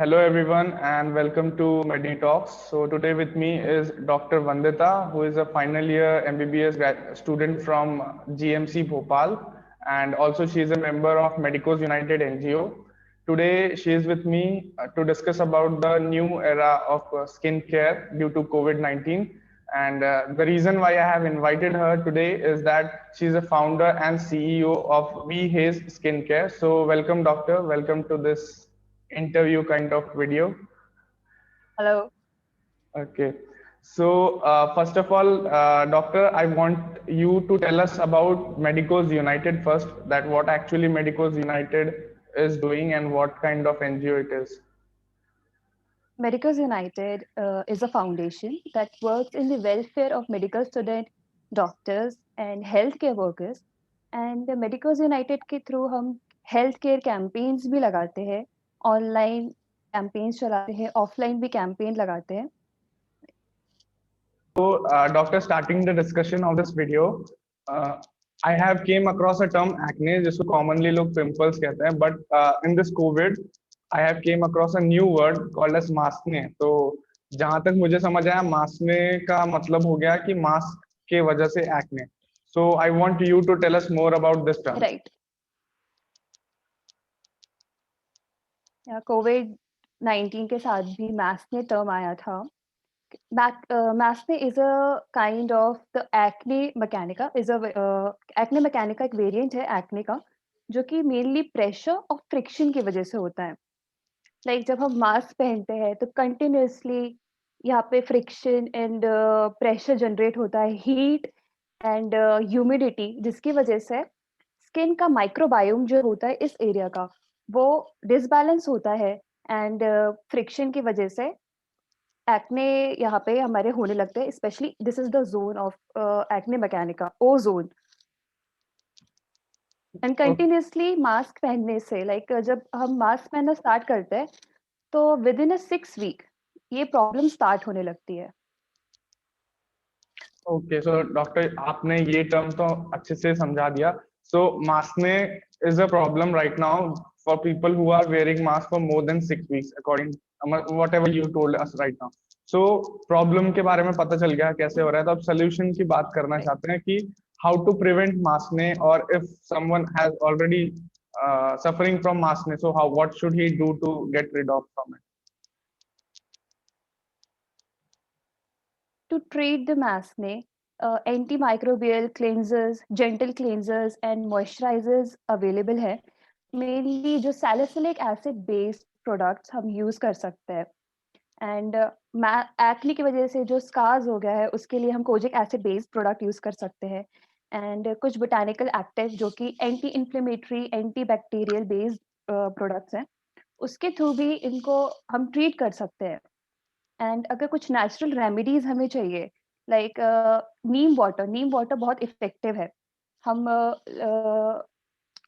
Hello everyone and welcome to Medi Talks. So today with me is Dr. Vandita, who is a final year MBBS student from GMC Bhopal, and also she is a member of Medicos United NGO. Today she is with me to discuss about the new era of skincare due to COVID-19. And the reason why I have invited her today is that she's a founder and CEO of We Haze Skincare. So welcome, doctor. Welcome to this interview kind of video. Hello. Okay. So, first of all, doctor, I want you to tell us about Medicos United first, that what actually Medicos United is doing and what kind of NGO it is. Medicos United is a foundation that works in the welfare of medical students, doctors, and healthcare workers. And Medicos United के through हम healthcare campaigns भी लगाते हैं, online campaigns चलाते हैं, offline भी campaign लगाते हैं. So, doctor, starting the discussion of this video, uh, I have came across a term acne, जिसको commonly लोग pimples कहते हैं, but in this COVID, I have came across a new word called as maskne. तो जहां तक मुझे समझ आया, maskne का मतलब हो गया कि mask के वजह से acne. So I want you to tell us more about this term. Right. COVID-19 के साथ भी maskne term आया था. Maskne is a kind of the acne mechanica. Acne mechanica एक variant है acne का, जो कि mainly pressure और friction की वजह से होता है. Like जब हम मास्क पहनते हैं तो continuously यहाँ पे friction and pressure generate होता है, heat and humidity, जिसकी वजह से skin का microbiome जो होता है इस area का, वो disbalance होता है and friction की वजह से एक्ने यहाँ पे हमारे होने लगते हैं. Specially this is the zone of acne mechanica, o zone. And continuously mask पहनने से जब हम मास्क पहनना स्टार्ट करते हैं तो विद इन अ 6 वीक ये प्रॉब्लम स्टार्ट होने लगती है. ओके, सो डॉक्टर आपने ये टर्म तो अच्छे से समझा दिया. So maskne is a problem right now for people who are wearing mask for more than 6 weeks according whatever you told us right now. So problem के बारे में पता चल गया कैसे हो रहा है, तो अब सोल्यूशन की बात करना चाहते हैं कि हाउ टू प्रिवेंट मास्कने, और if someone has already suffering from maskne, so how what should he do to get rid of from it. To treat the acne, antimicrobial cleansers, gentle cleansers and moisturizers available है. Mainly जो salicylic acid based products हम use कर सकते हैं. And acne की वजह से जो स्कार्स हो गया है उसके लिए हम kojic acid based product use कर सकते हैं. एंड कुछ बोटानिकल एक्टिव जो कि anti inflammatory, anti bacterial based products हैं, उसके थ्रू भी इनको हम ट्रीट कर सकते हैं. एंड अगर कुछ नेचुरल रेमेडीज हमें चाहिए, लाइक नीम वाटर बहुत इफेक्टिव है. हम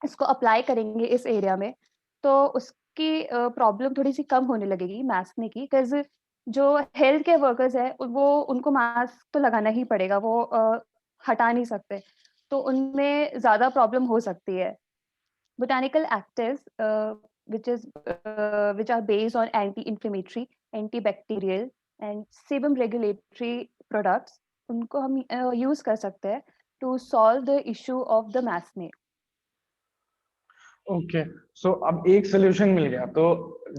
इसको अप्लाई करेंगे इस एरिया में तो उसकी प्रॉब्लम थोड़ी सी कम होने लगेगी मास्कने की. बिकॉज जो हेल्थ केयर वर्कर्स है वो उनको मास्क तो लगाना ही पड़ेगा, वो हटा नहीं सकते, तो उनमें ज्यादा प्रॉब्लम हो सकती है. Botanical actives which are based on anti-inflammatory, antibacterial and sebum regulatory products, उनको हम यूज कर सकते हैं to solve the issue of the acne. Okay, so अब एक सोल्यूशन मिल गया. तो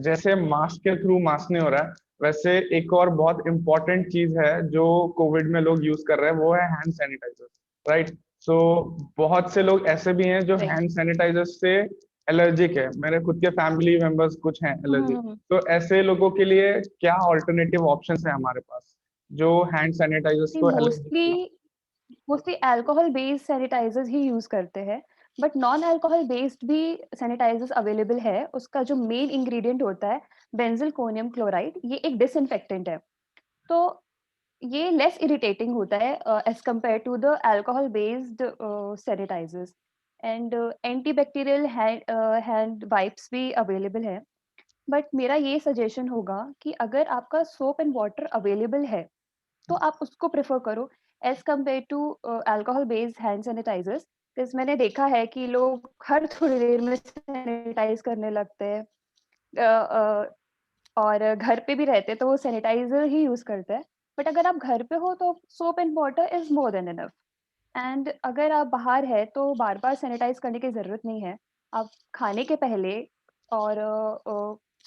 जैसे मास्क के थ्रू मास्कने हो रहा है, वैसे एक और बहुत इंपॉर्टेंट चीज है जो कोविड में लोग यूज कर रहे हैं, वो है हैंड सैनिटाइजर, राइट. सो बहुत से लोग ऐसे भी हैं जो हैंड सैनिटाइजर से एलर्जिक है. मेरे खुद के फैमिली मेंबर्स कुछ हैं एलर्जिक. तो ऐसे लोगों के लिए क्या ऑल्टरनेटिव ऑप्शंस है हमारे पास जो हैंड सैनिटाइजर्स को मोस्टली अल्कोहल बेस्ड सैनिटाइजर्स ही यूज करते हैं, बट नॉन अल्कोहल बेस्ड भी सैनिटाइजर्स अवेलेबल है. उसका जो मेन इंग्रेडिएंट होता है बेंजिलकोनियम क्लोराइड, ये एक डिसइंफेक्टेंट है. तो ये लेस इरिटेटिंग होता है as compare to the alcohol based sanitisers. And antibacterial hand wipes भी अवेलेबल है. बट मेरा ये सजेशन होगा कि अगर आपका सोप एंड वाटर अवेलेबल है तो आप उसको प्रेफर करो as compare to alcohol based hand sanitisers. Because मैंने देखा है कि लोग हर थोड़ी देर में सैनिटाइज करने लगते हैं. और घर पे भी रहते हैं तो वो सैनिटाइजर ही यूज करते हैं। बट अगर आप घर पे हो तो soap and water is more than enough. And अगर आप बाहर है तो बार बार सैनिटाइज करने की जरूरत नहीं है। आप खाने के पहले और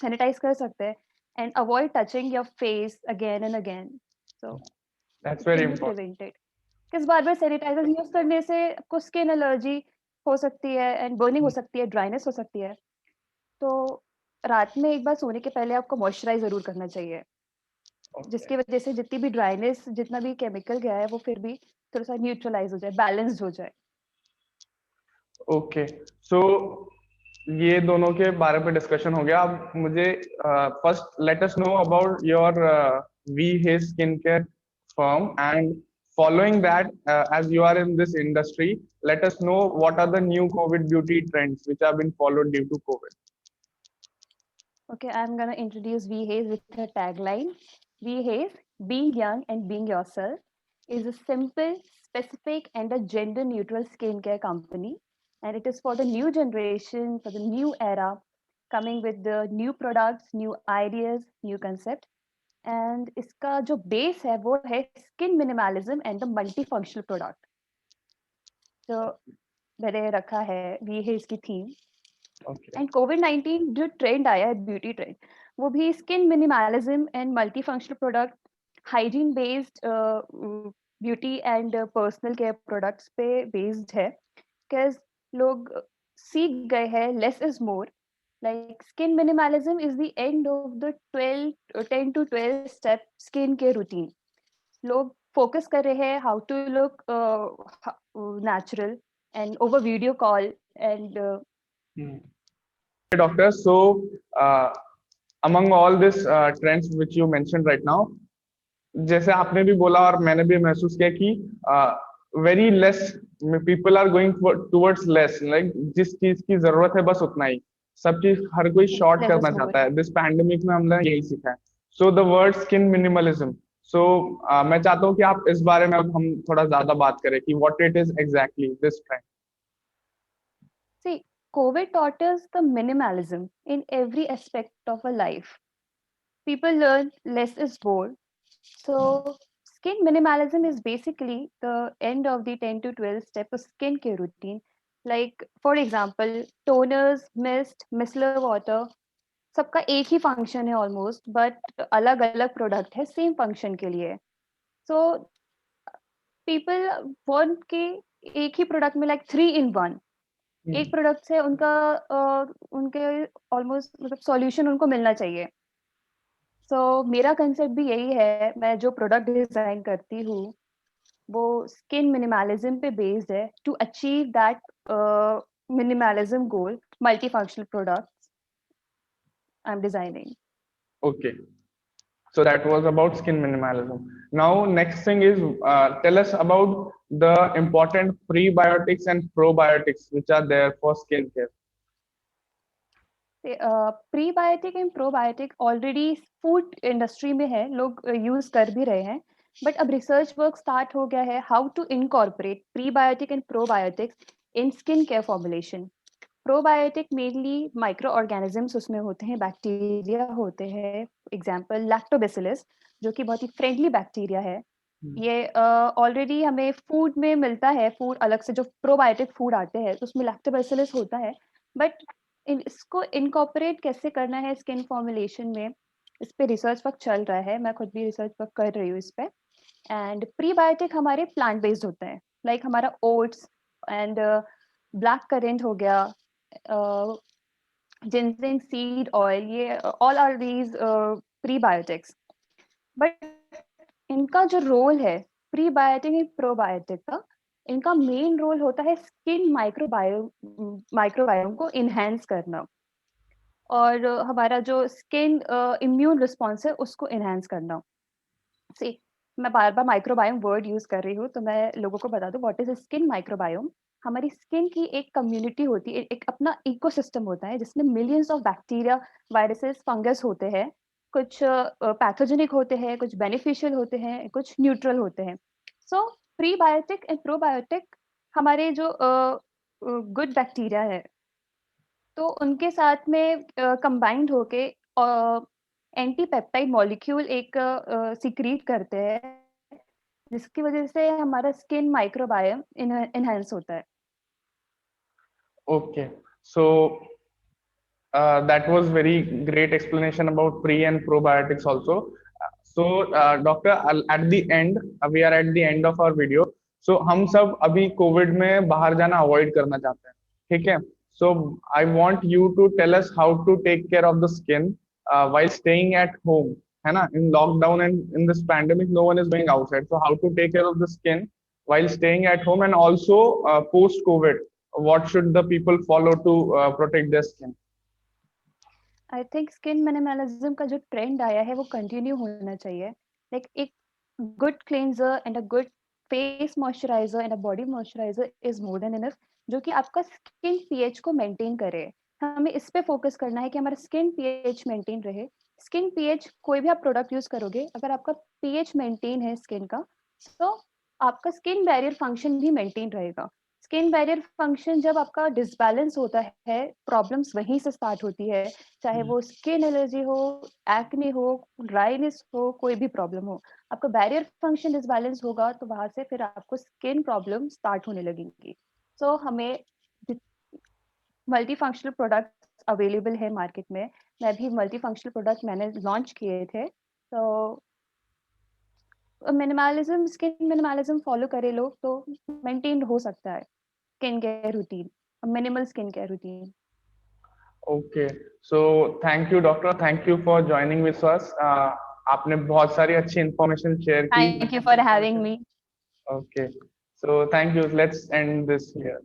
सैनिटाइज कर सकते हैं and avoid touching your face again and again, so That's it very can be important. Prevented. किस बार बार सैनिटाइजर यूज करने से आपको स्किन एलर्जी हो सकती है एंड बर्निंग हो सकती है, ड्राइनेस हो सकती है। तो रात में एक बार सोने के पहले आपको मॉइस्चराइज जरूर करना चाहिए, Okay. जिसकी वजह से जितनी भी ड्राइनेस, जितना भी केमिकल गया है वो फिर भी थोड़ा सा न्यूट्रलाइज हो जाए, बैलेंस्ड हो जाए। ओके, सो ये दोनों के बारे में डिस्कशन हो गया। अब मुझे first let us know about your we hedge skin care firm, and following that, as you are in this industry, let us know what are the new COVID beauty trends which have been followed due to COVID. Okay, I'm gonna introduce VHaze with her tagline. VHaze, being young and being yourself, is a simple, specific, and a gender-neutral skincare company, and it is for the new generation, for the new era, coming with the new products, new ideas, new concept. And इसका जो base है वो है skin minimalism and the multifunctional product. तो मैंने रखा है VHaze की theme. Okay. एंड कोविड-19 जो ट्रेंड आया है, ब्यूटी ट्रेंड, वो भी skin minimalism and multi functional product, hygiene based beauty and personal care products पे बेस्ड है। बिकॉज लोग सीख गए हैं less is more. Like skin minimalism is the end of the 10 to 12 step skin care routine. लोग focus कर रहे हैं how to look natural and over video call and Doctor, so among all these trends which you mentioned right now, जैसे आपने भी बोला और मैंने भी महसूस किया कि very less people are going towards less, like जिस चीज की जरूरत है बस उतना ही, सब चीज हर कोई शॉर्ट लेस करना इज मोर। चाहता है। दिस पैंडेमिक में हमने यही सीखा है। So the word skin minimalism, so मैं चाहता हूँ कि आप इस बारे में अब हम थोड़ा ज्यादा बात करें कि what it is exactly this trend. See, COVID taught us the minimalism in every aspect of our life. People learn less is more. So, skin minimalism is basically the end of the 10 to 12 step of skincare routine. Like, for example, toners, mist, micellar water, सबका एक ही function है almost, but अलग अलग product है same function के लिए। So people want के एक ही प्रोडक्ट में लाइक 3 in 1, एक प्रोडक्ट से उनका उनके ऑलमोस्ट मतलब सॉल्यूशन उनको मिलना चाहिए। सो मेरा कंसेप्ट भी यही है। मैं जो प्रोडक्ट डिजाइन करती हूँ वो स्किन मिनिमलिज्म पे बेस्ड है to achieve that minimalism goal, multi functional products I am designing. Okay. So that was about skin minimalism. Now, next thing is tell us about the important prebiotics and probiotics which are there for skin care. Prebiotic and probiotic already food industry में है, लोग use कर भी रहे हैं। But अब research work start हो गया है how to incorporate prebiotic and probiotics in skin care formulation. Probiotic mainly micro organisms उसमें होते हैं, बैक्टीरिया होते हैं। एग्जाम्पल लैक्टोबैसिलस, जो कि बहुत ही फ्रेंडली बैक्टीरिया है। ये ऑलरेडी हमें फूड में मिलता है। फूड अलग से जो प्रोबायोटिक फूड आते हैं तो उसमें लैक्टोबैसिलस होता है। बट इसको इनकॉर्पोरेट कैसे करना है स्किन फॉर्मुलेशन में, इस पे रिसर्च वर्क चल रहा है। मैं खुद भी रिसर्च वर्क कर रही हूँ इस पे। एंड प्रीबायोटिक हमारे प्लांट बेस्ड होते हैं, लाइक हमारा ओट्स एंड ब्लैक करेंट हो गया, जिंजर सीड ऑयल, ये all are these prebiotics. But इनका जो रोल है प्रीबायोटिक एंड प्रोबायोटिक का, इनका मेन रोल होता है स्किन माइक्रोबायोम को इनहेंस करना और हमारा जो स्किन इम्यून रिस्पॉन्स है उसको इनहेंस करना। सी, मैं बार बार माइक्रोबायोम वर्ड यूज कर रही हूँ तो मैं लोगों को बता दूं व्हाट इज स्किन माइक्रोबायोम। हमारी स्किन की एक कम्युनिटी होती है, एक अपना इकोसिस्टम होता है जिसमें millions of bacteria, viruses, fungus होते हैं। कुछ पैथोजेनिक होते हैं, कुछ बेनिफिशियल होते हैं, कुछ न्यूट्रल होते हैं। सो प्रीबायोटिक एंड प्रोबायोटिक हमारे जो गुड बैक्टीरिया है तो उनके साथ में कंबाइंड होके एंटी पेप्टाइड मॉलिक्यूल एक सिक्रीट करते हैं, जिसकी वजह से हमारा स्किन माइक्रोबायोम इनहेंस होता है। Okay, so that was very great explanation about pre and probiotics also. Doctor, at the end, we are at the end of our video. So हम सब अभी कोविड में बाहर जाना अवॉइड करना चाहते हैं, ठीक है? So I want you to tell us how to take care of the skin while staying at home, है ना? In lockdown and in this pandemic, no one is going outside. So how to take care of the skin while staying at home, and also post COVID, what should the people follow to protect their skin? I think skin minimalism का जो trend आया है वो continue होना चाहिए। Like एक good cleanser and a good face moisturiser and a body moisturiser is more than enough, जो कि आपका स्किन पीएच को मेंटेन करे। हमें इस पे फोकस करना है कि हमारा स्किन पीएच मेंटेन रहे। स्किन पीएच, कोई भी आप प्रोडक्ट यूज करोगे, अगर आपका पीएच मेंटेन है स्किन का, तो आपका स्किन बैरियर फंक्शन भी मेंटेन रहेगा। स्किन बैरियर फंक्शन जब आपका डिसबैलेंस होता है, प्रॉब्लम्स वहीं से स्टार्ट होती है, चाहे वो स्किन एलर्जी हो, एक्ने हो, ड्राइनेस हो, कोई भी प्रॉब्लम हो। आपका बैरियर फंक्शन डिसबैलेंस होगा तो वहां से फिर आपको स्किन प्रॉब्लम स्टार्ट होने लगेंगी। सो हमें मल्टी फंक्शनल प्रोडक्ट्स अवेलेबल है मार्केट में। मैं भी मल्टी फंक्शनल प्रोडक्ट मैंने लॉन्च किए थे। तो मिनिमलिज्म, स्किन मिनिमलिज्म फॉलो करे लोग तो मेंटेन हो सकता है skin care routine, minimal skin care routine. Okay, so thank you doctor, thank you for joining with us. आपने बहुत सारी अच्छी इंफॉर्मेशन शेयर की। Thank you for having me. Okay, so thank you, let's end this here.